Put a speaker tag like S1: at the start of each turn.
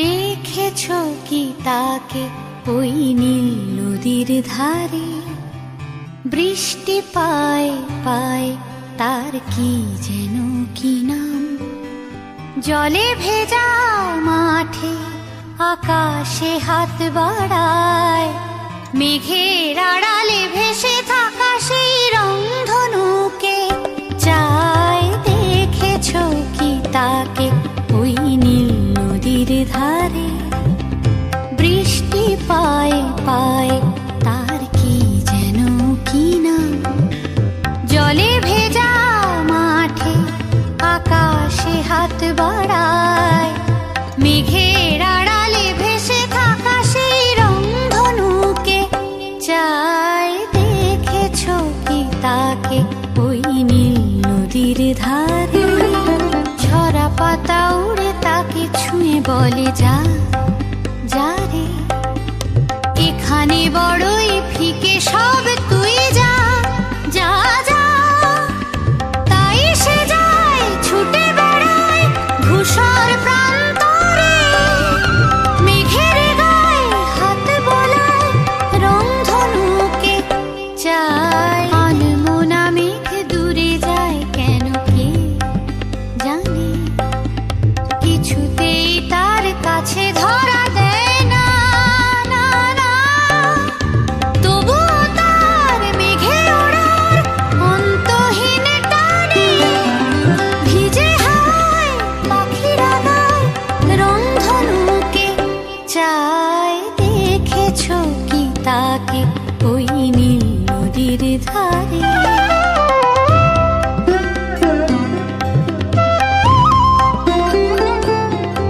S1: দেখেছো কি তাকে ওই নীল নদীর ধারে? বৃষ্টি পায় পায় তার কি যেন কি নাম। জলে ভেজা মাঠে আকাশে হাত বাড়ায়, মেঘের আড়ালে ভেসে থাকা সেই রংধনুকে চায়। দেখেছো কি তাকে ওই নীল নদীর ধারে? বৃষ্টি পায় পায় তার কি যেন কি নাম। জলে ভেজা মাঠে আকাশে হাত বাড়ায়, মেঘের আড়ালে ভেসে থাকা সেই রংধনুকে চায়। দেখেছো কি তাকে ওই নীল নদীর ধারে? ঝরা পাতা উড়ে তাকে ছুঁয়ে বলে যা যা রে, এখানে বড়ই ফিকে সব।